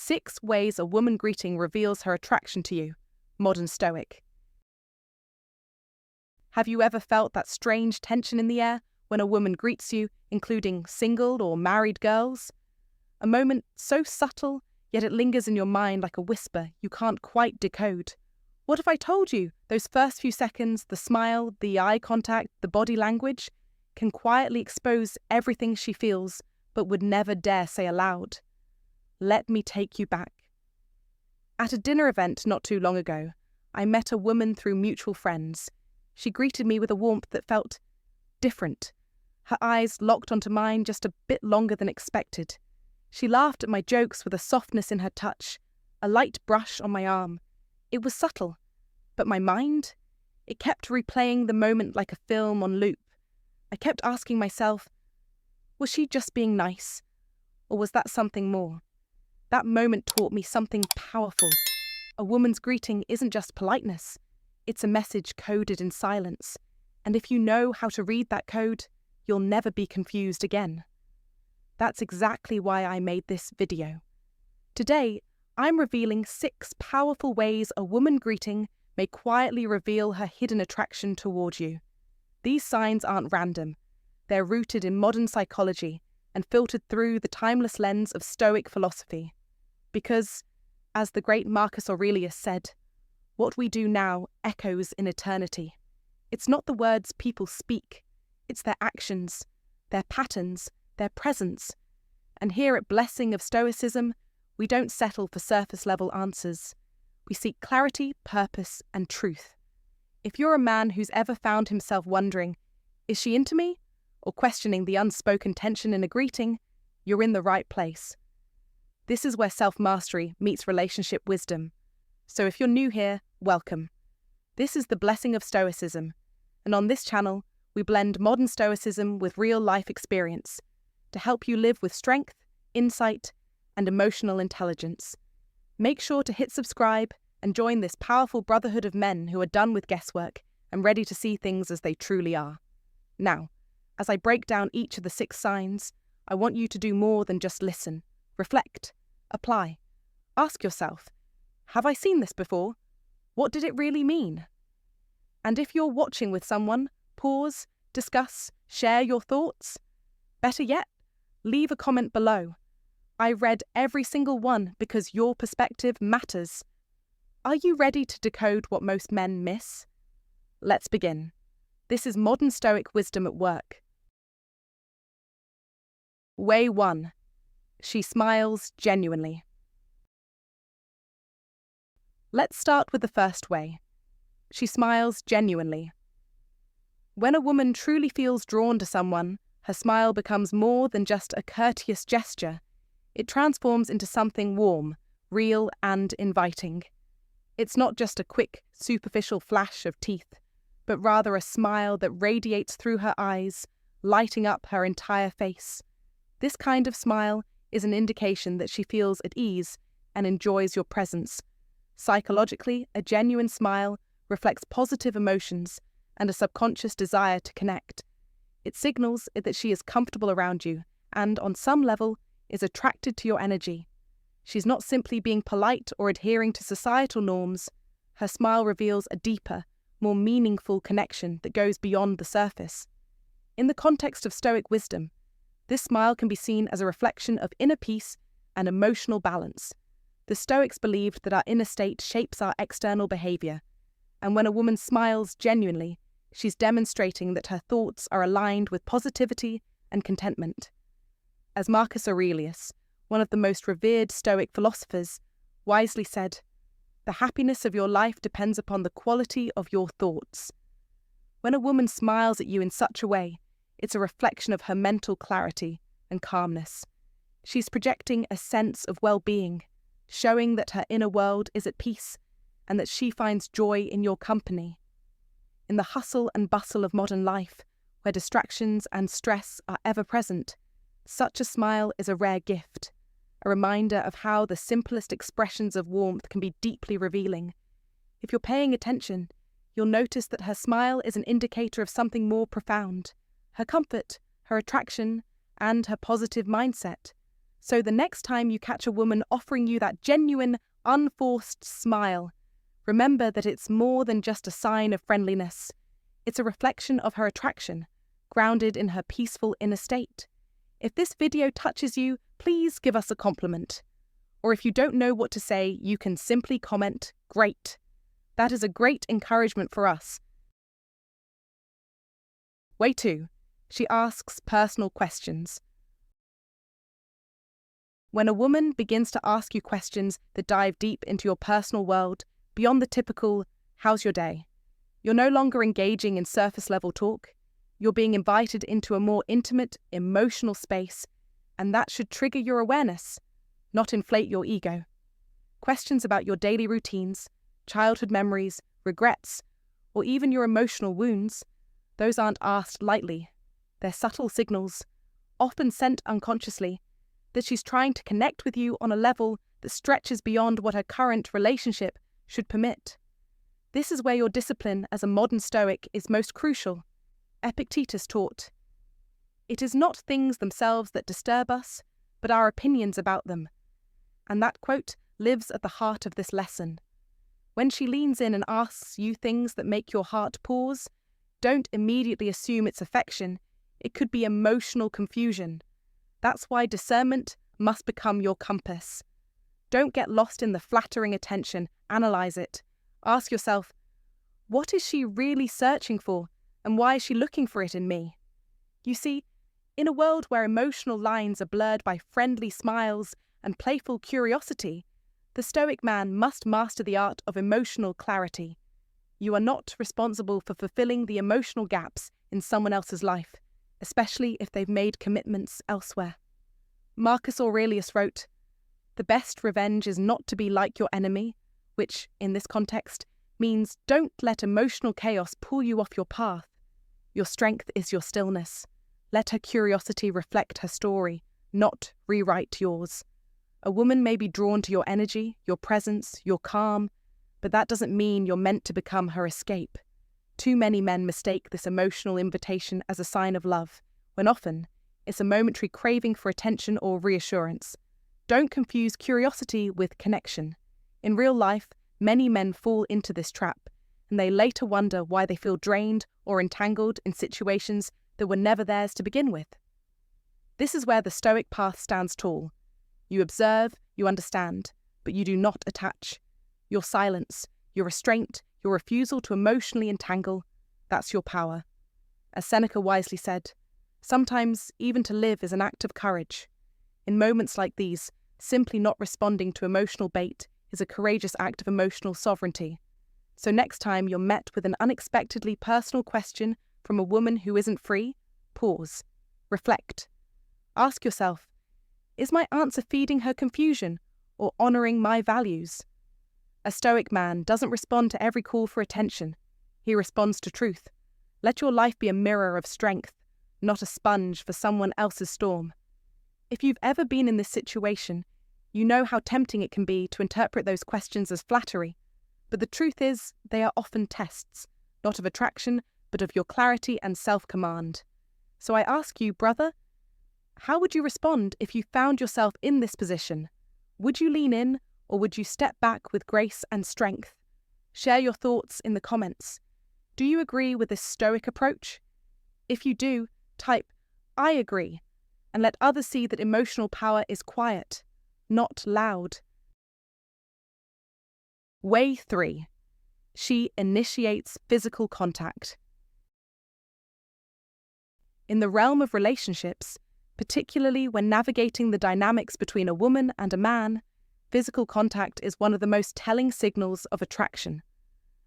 6 ways a woman greeting reveals her attraction to you. Modern Stoic. Have you ever felt that strange tension in the air when a woman greets you, including single or married girls? A moment so subtle, yet it lingers in your mind like a whisper you can't quite decode. What if I told you those first few seconds, the smile, the eye contact, the body language, can quietly expose everything she feels but would never dare say aloud? Let me take you back. At a dinner event not too long ago, I met a woman through mutual friends. She greeted me with a warmth that felt different. Her eyes locked onto mine just a bit longer than expected. She laughed at my jokes with a softness in her touch, a light brush on my arm. It was subtle, but my mind? It kept replaying the moment like a film on loop. I kept asking myself, was she just being nice? Or was that something more? That moment taught me something powerful. A woman's greeting isn't just politeness. It's a message coded in silence. And if you know how to read that code, you'll never be confused again. That's exactly why I made this video. Today, I'm revealing 6 powerful ways a woman greeting may quietly reveal her hidden attraction toward you. These signs aren't random. They're rooted in modern psychology and filtered through the timeless lens of Stoic philosophy. Because, as the great Marcus Aurelius said, what we do now echoes in eternity. It's not the words people speak, it's their actions, their patterns, their presence. And here at Blessing of Stoicism, we don't settle for surface-level answers. We seek clarity, purpose, and truth. If you're a man who's ever found himself wondering, is she into me? Or questioning the unspoken tension in a greeting, you're in the right place. This is where self-mastery meets relationship wisdom. So if you're new here, welcome. This is the Blessing of Stoicism, and on this channel, we blend modern Stoicism with real-life experience to help you live with strength, insight, and emotional intelligence. Make sure to hit subscribe and join this powerful brotherhood of men who are done with guesswork and ready to see things as they truly are. Now, as I break down each of the 6 signs, I want you to do more than just listen. Reflect, apply. Ask yourself, have I seen this before? What did it really mean? And if you're watching with someone, pause, discuss, share your thoughts. Better yet, leave a comment below. I read every single one because your perspective matters. Are you ready to decode what most men miss? Let's begin. This is modern Stoic wisdom at work. Way 1. She smiles genuinely. Let's start with the first way. She smiles genuinely. When a woman truly feels drawn to someone, her smile becomes more than just a courteous gesture. It transforms into something warm, real, and inviting. It's not just a quick, superficial flash of teeth, but rather a smile that radiates through her eyes, lighting up her entire face. This kind of smile is an indication that she feels at ease and enjoys your presence. Psychologically, a genuine smile reflects positive emotions and a subconscious desire to connect. It signals that she is comfortable around you and, on some level, is attracted to your energy. She's not simply being polite or adhering to societal norms. Her smile reveals a deeper, more meaningful connection that goes beyond the surface. In the context of Stoic wisdom, this smile can be seen as a reflection of inner peace and emotional balance. The Stoics believed that our inner state shapes our external behavior, and when a woman smiles genuinely, she's demonstrating that her thoughts are aligned with positivity and contentment. As Marcus Aurelius, one of the most revered Stoic philosophers, wisely said, "The happiness of your life depends upon the quality of your thoughts." When a woman smiles at you in such a way, it's a reflection of her mental clarity and calmness. She's projecting a sense of well-being, showing that her inner world is at peace and that she finds joy in your company. In the hustle and bustle of modern life, where distractions and stress are ever present, such a smile is a rare gift, a reminder of how the simplest expressions of warmth can be deeply revealing. If you're paying attention, you'll notice that her smile is an indicator of something more profound, her comfort, her attraction, and her positive mindset. So the next time you catch a woman offering you that genuine, unforced smile, remember that it's more than just a sign of friendliness. It's a reflection of her attraction, grounded in her peaceful inner state. If this video touches you, please give us a compliment. Or if you don't know what to say, you can simply comment, "Great." That is a great encouragement for us. Way 2. She asks personal questions. When a woman begins to ask you questions that dive deep into your personal world, beyond the typical, "How's your day?" you're no longer engaging in surface-level talk. You're being invited into a more intimate, emotional space, and that should trigger your awareness, not inflate your ego. Questions about your daily routines, childhood memories, regrets, or even your emotional wounds, those aren't asked lightly. They're subtle signals, often sent unconsciously, that she's trying to connect with you on a level that stretches beyond what her current relationship should permit. This is where your discipline as a modern Stoic is most crucial. Epictetus taught, "It is not things themselves that disturb us, but our opinions about them." And that quote lives at the heart of this lesson. When she leans in and asks you things that make your heart pause, don't immediately assume it's affection. It could be emotional confusion. That's why discernment must become your compass. Don't get lost in the flattering attention, analyze it. Ask yourself, what is she really searching for, and why is she looking for it in me? You see, in a world where emotional lines are blurred by friendly smiles and playful curiosity, the Stoic man must master the art of emotional clarity. You are not responsible for fulfilling the emotional gaps in someone else's life, especially if they've made commitments elsewhere. Marcus Aurelius wrote, "The best revenge is not to be like your enemy," which, in this context, means don't let emotional chaos pull you off your path. Your strength is your stillness. Let her curiosity reflect her story, not rewrite yours. A woman may be drawn to your energy, your presence, your calm, but that doesn't mean you're meant to become her escape. Too many men mistake this emotional invitation as a sign of love, when often it's a momentary craving for attention or reassurance. Don't confuse curiosity with connection. In real life, many men fall into this trap, and they later wonder why they feel drained or entangled in situations that were never theirs to begin with. This is where the Stoic path stands tall. You observe, you understand, but you do not attach. Your silence, your restraint, your refusal to emotionally entangle, that's your power. As Seneca wisely said, sometimes even to live is an act of courage. In moments like these, simply not responding to emotional bait is a courageous act of emotional sovereignty. So next time you're met with an unexpectedly personal question from a woman who isn't free, pause, reflect. Ask yourself, is my answer feeding her confusion or honouring my values? A Stoic man doesn't respond to every call for attention. He responds to truth. Let your life be a mirror of strength, not a sponge for someone else's storm. If you've ever been in this situation, you know how tempting it can be to interpret those questions as flattery. But the truth is, they are often tests, not of attraction, but of your clarity and self-command. So I ask you, brother, how would you respond if you found yourself in this position? Would you lean in, or would you step back with grace and strength? Share your thoughts in the comments. Do you agree with this Stoic approach? If you do, type, "I agree," and let others see that emotional power is quiet, not loud. Way 3. She initiates physical contact. In the realm of relationships, particularly when navigating the dynamics between a woman and a man, physical contact is one of the most telling signals of attraction.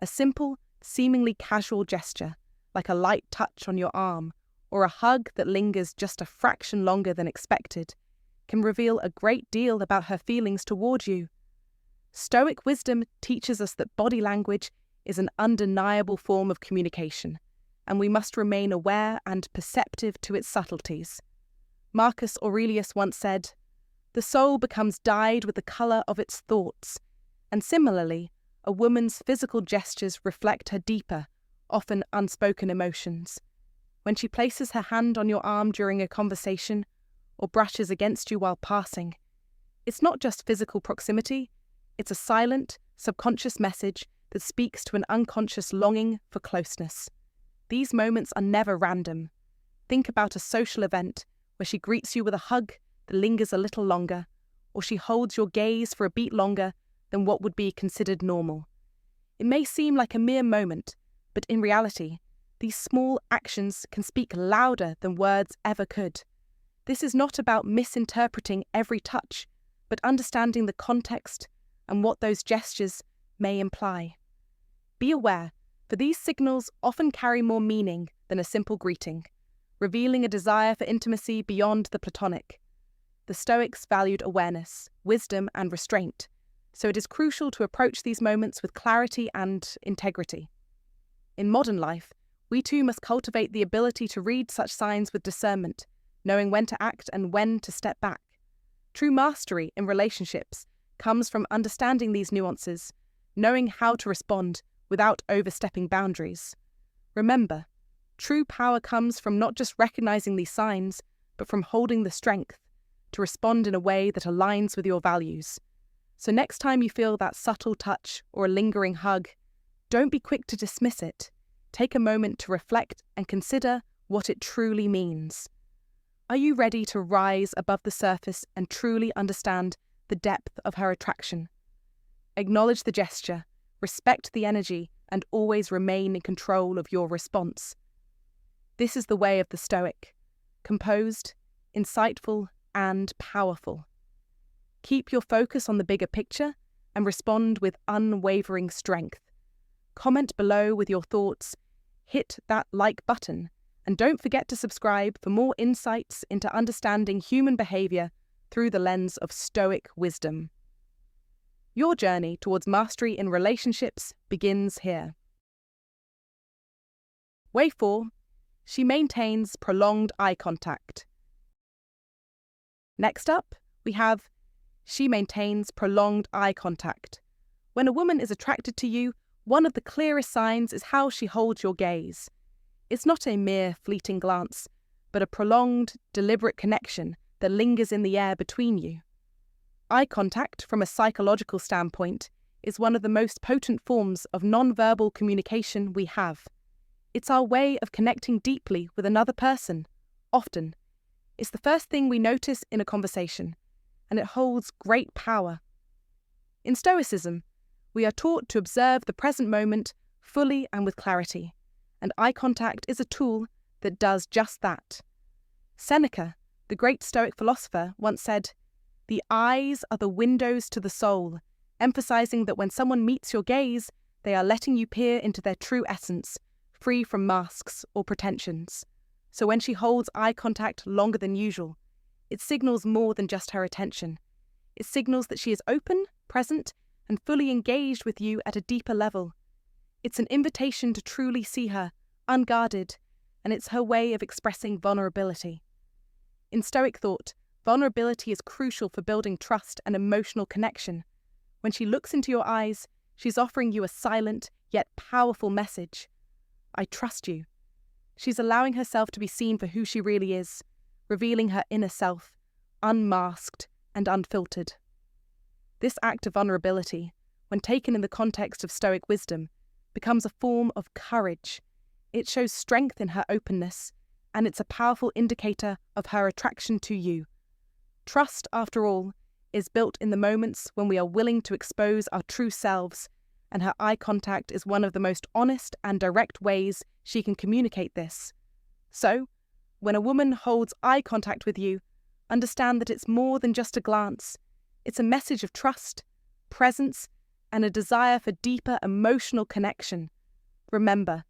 A simple, seemingly casual gesture, like a light touch on your arm, or a hug that lingers just a fraction longer than expected, can reveal a great deal about her feelings toward you. Stoic wisdom teaches us that body language is an undeniable form of communication, and we must remain aware and perceptive to its subtleties. Marcus Aurelius once said, "The soul becomes dyed with the colour of its thoughts," and similarly, a woman's physical gestures reflect her deeper, often unspoken emotions. When she places her hand on your arm during a conversation, or brushes against you while passing. It's not just physical proximity, it's a silent, subconscious message that speaks to an unconscious longing for closeness. These moments are never random. Think about a social event where she greets you with a hug that lingers a little longer, or she holds your gaze for a beat longer than what would be considered normal. It may seem like a mere moment, but in reality, these small actions can speak louder than words ever could. This is not about misinterpreting every touch, but understanding the context and what those gestures may imply. Be aware, for these signals often carry more meaning than a simple greeting, revealing a desire for intimacy beyond the platonic. The Stoics valued awareness, wisdom, and restraint, so it is crucial to approach these moments with clarity and integrity. In modern life, we too must cultivate the ability to read such signs with discernment, knowing when to act and when to step back. True mastery in relationships comes from understanding these nuances, knowing how to respond without overstepping boundaries. Remember, true power comes from not just recognizing these signs, but from holding the strength to respond in a way that aligns with your values. So next time you feel that subtle touch or a lingering hug, don't be quick to dismiss it. Take a moment to reflect and consider what it truly means. Are you ready to rise above the surface and truly understand the depth of her attraction? Acknowledge the gesture, respect the energy, and always remain in control of your response. This is the way of the Stoic: composed, insightful, and powerful. Keep your focus on the bigger picture and respond with unwavering strength. Comment below with your thoughts, hit that like button, and don't forget to subscribe for more insights into understanding human behavior through the lens of Stoic wisdom. Your journey towards mastery in relationships begins here. Way 4. She maintains prolonged eye contact. Next up, we have she maintains prolonged eye contact. When a woman is attracted to you, one of the clearest signs is how she holds your gaze. It's not a mere fleeting glance, but a prolonged, deliberate connection that lingers in the air between you. Eye contact, from a psychological standpoint, is one of the most potent forms of non-verbal communication we have. It's our way of connecting deeply with another person, often. It's the first thing we notice in a conversation, and it holds great power. In Stoicism, we are taught to observe the present moment fully and with clarity, and eye contact is a tool that does just that. Seneca, the great Stoic philosopher, once said, "The eyes are the windows to the soul," emphasizing that when someone meets your gaze, they are letting you peer into their true essence, free from masks or pretensions. So when she holds eye contact longer than usual, it signals more than just her attention. It signals that she is open, present, and fully engaged with you at a deeper level. It's an invitation to truly see her, unguarded, and it's her way of expressing vulnerability. In Stoic thought, vulnerability is crucial for building trust and emotional connection. When she looks into your eyes, she's offering you a silent yet powerful message. I trust you. She's allowing herself to be seen for who she really is, revealing her inner self, unmasked and unfiltered. This act of vulnerability, when taken in the context of Stoic wisdom, becomes a form of courage. It shows strength in her openness, and it's a powerful indicator of her attraction to you. Trust, after all, is built in the moments when we are willing to expose our true selves, and her eye contact is one of the most honest and direct ways she can communicate this. So, when a woman holds eye contact with you, understand that it's more than just a glance. It's a message of trust, presence, and a desire for deeper emotional connection. Remember,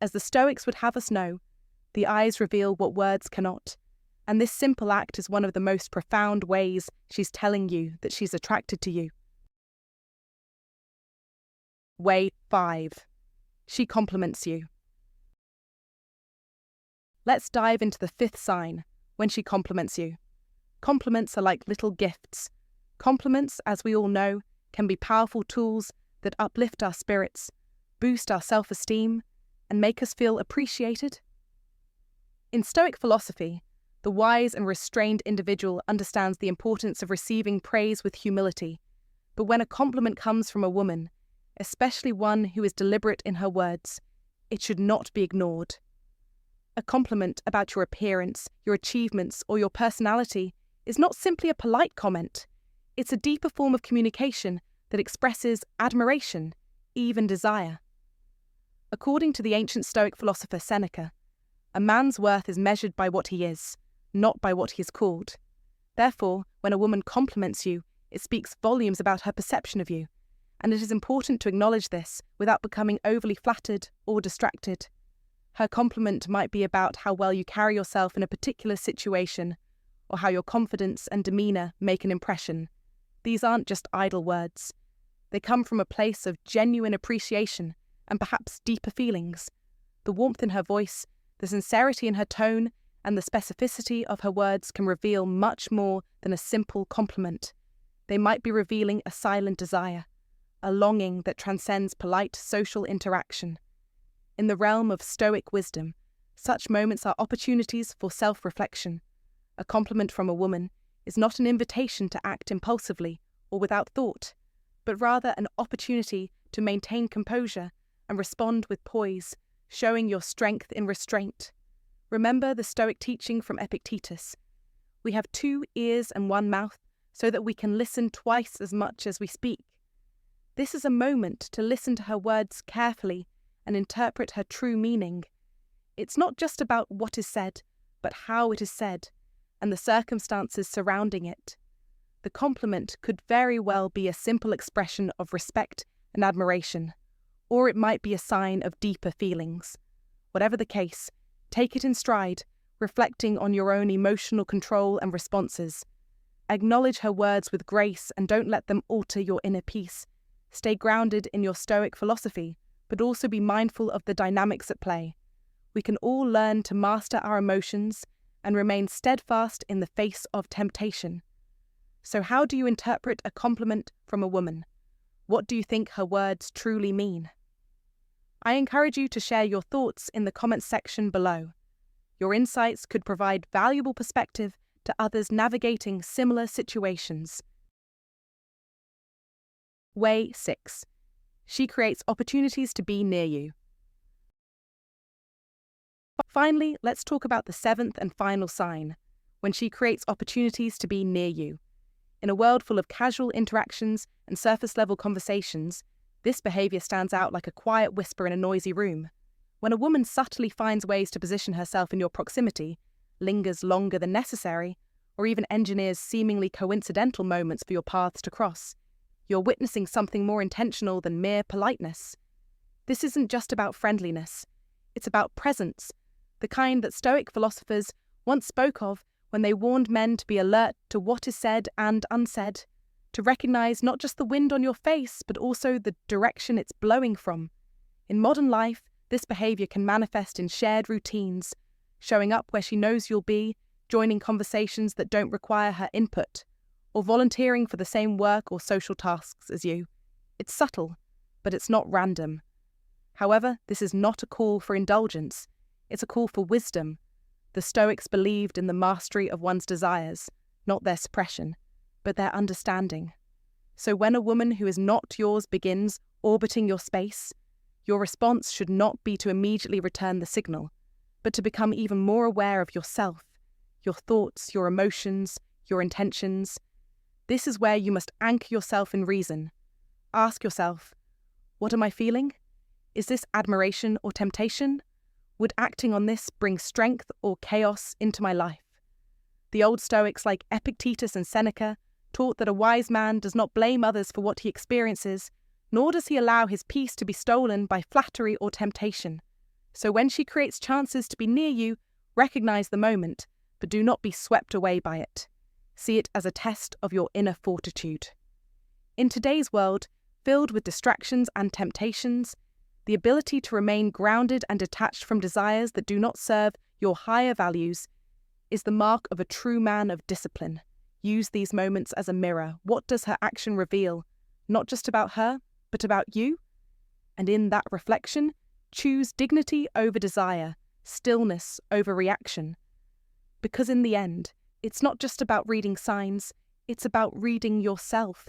as the Stoics would have us know, the eyes reveal what words cannot, and this simple act is one of the most profound ways she's telling you that she's attracted to you. Way 5. She compliments you. Let's dive into the 5th sign, when she compliments you. Compliments are like little gifts. Compliments, as we all know, can be powerful tools that uplift our spirits, boost our self-esteem, and make us feel appreciated. In Stoic philosophy, The wise and restrained individual understands the importance of receiving praise with humility. But when a compliment comes from a woman, especially one who is deliberate in her words, it should not be ignored. A compliment about your appearance, your achievements, or your personality is not simply a polite comment. It's a deeper form of communication that expresses admiration, even desire. According to the ancient Stoic philosopher Seneca, a man's worth is measured by what he is, not by what he is called. Therefore, when a woman compliments you, it speaks volumes about her perception of you, and it is important to acknowledge this without becoming overly flattered or distracted. Her compliment might be about how well you carry yourself in a particular situation, or how your confidence and demeanour make an impression. These aren't just idle words. They come from a place of genuine appreciation and perhaps deeper feelings. The warmth in her voice, the sincerity in her tone, and the specificity of her words can reveal much more than a simple compliment. They might be revealing a silent desire, a longing that transcends polite social interaction. In the realm of Stoic wisdom, such moments are opportunities for self-reflection. A compliment from a woman is not an invitation to act impulsively or without thought, but rather an opportunity to maintain composure and respond with poise, showing your strength in restraint. Remember the Stoic teaching from Epictetus. We have 2 ears and 1 mouth so that we can listen twice as much as we speak. This is a moment to listen to her words carefully and interpret her true meaning. It's not just about what is said, but how it is said, and the circumstances surrounding it. The compliment could very well be a simple expression of respect and admiration, or it might be a sign of deeper feelings. Whatever the case, take it in stride, reflecting on your own emotional control and responses. Acknowledge her words with grace and don't let them alter your inner peace. Stay grounded in your Stoic philosophy, but also be mindful of the dynamics at play. We can all learn to master our emotions and remain steadfast in the face of temptation. So how do you interpret a compliment from a woman? What do you think her words truly mean? I encourage you to share your thoughts in the comments section below. Your insights could provide valuable perspective to others navigating similar situations. Way 6. She creates opportunities to be near you. Finally, let's talk about the 7th and final sign, when she creates opportunities to be near you. In a world full of casual interactions and surface-level conversations, this behaviour stands out like a quiet whisper in a noisy room. When a woman subtly finds ways to position herself in your proximity, lingers longer than necessary, or even engineers seemingly coincidental moments for your paths to cross, you're witnessing something more intentional than mere politeness. This isn't just about friendliness. It's about presence, the kind that Stoic philosophers once spoke of when they warned men to be alert to what is said and unsaid, to recognize not just the wind on your face, but also the direction it's blowing from. In modern life, this behavior can manifest in shared routines, showing up where she knows you'll be, joining conversations that don't require her input, or volunteering for the same work or social tasks as you. It's subtle, but it's not random. However, this is not a call for indulgence. It's a call for wisdom. The Stoics believed in the mastery of one's desires, not their suppression, but their understanding. So when a woman who is not yours begins orbiting your space, your response should not be to immediately return the signal, but to become even more aware of yourself, your thoughts, your emotions, your intentions. This is where you must anchor yourself in reason. Ask yourself, what am I feeling? Is this admiration or temptation? Would acting on this bring strength or chaos into my life? The old Stoics like Epictetus and Seneca taught that a wise man does not blame others for what he experiences, nor does he allow his peace to be stolen by flattery or temptation. So when she creates chances to be near you, recognize the moment, but do not be swept away by it. See it as a test of your inner fortitude. In today's world, filled with distractions and temptations, the ability to remain grounded and detached from desires that do not serve your higher values is the mark of a true man of discipline. Use these moments as a mirror. What does her action reveal? Not just about her, but about you? And in that reflection, choose dignity over desire, stillness over reaction. Because in the end, it's not just about reading signs, it's about reading yourself.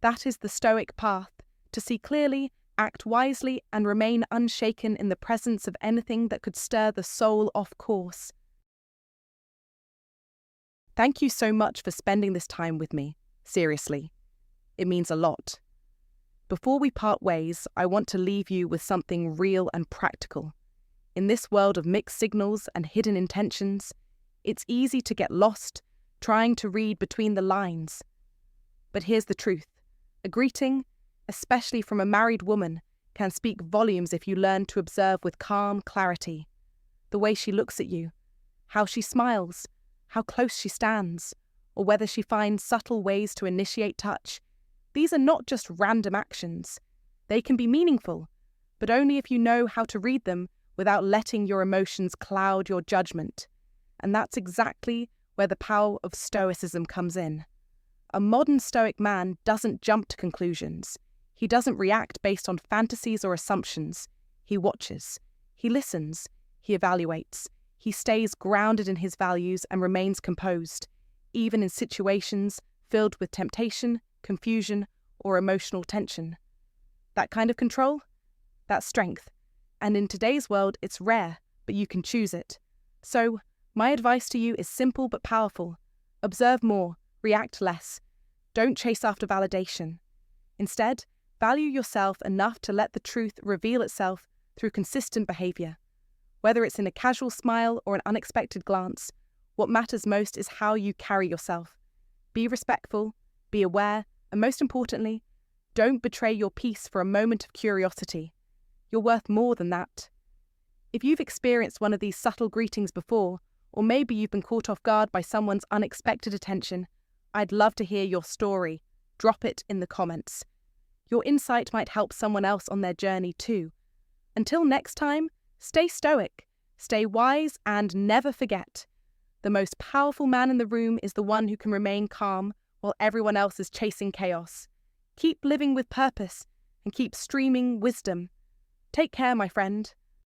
That is the Stoic path, to see clearly, act wisely, and remain unshaken in the presence of anything that could stir the soul off course. Thank you so much for spending this time with me. Seriously, it means a lot. Before we part ways, I want to leave you with something real and practical. In this world of mixed signals and hidden intentions, it's easy to get lost trying to read between the lines. But here's the truth. A greeting, especially from a married woman, can speak volumes if you learn to observe with calm clarity. The way she looks at you, how she smiles, how close she stands, or whether she finds subtle ways to initiate touch. These are not just random actions. They can be meaningful, but only if you know how to read them without letting your emotions cloud your judgment. And that's exactly where the power of Stoicism comes in. A modern Stoic man doesn't jump to conclusions. He doesn't react based on fantasies or assumptions. He watches. He listens. He evaluates. He stays grounded in his values and remains composed, even in situations filled with temptation, confusion, or emotional tension. That kind of control? That's strength. And in today's world, it's rare, but you can choose it. So, my advice to you is simple but powerful. Observe more, react less. Don't chase after validation. Instead, value yourself enough to let the truth reveal itself through consistent behavior. Whether it's in a casual smile or an unexpected glance, what matters most is how you carry yourself. Be respectful, be aware, and most importantly, don't betray your peace for a moment of curiosity. You're worth more than that. If you've experienced one of these subtle greetings before, or maybe you've been caught off guard by someone's unexpected attention, I'd love to hear your story. Drop it in the comments. Your insight might help someone else on their journey too. Until next time, stay stoic, stay wise, and never forget, the most powerful man in the room is the one who can remain calm while everyone else is chasing chaos. Keep living with purpose and keep streaming wisdom. Take care, my friend.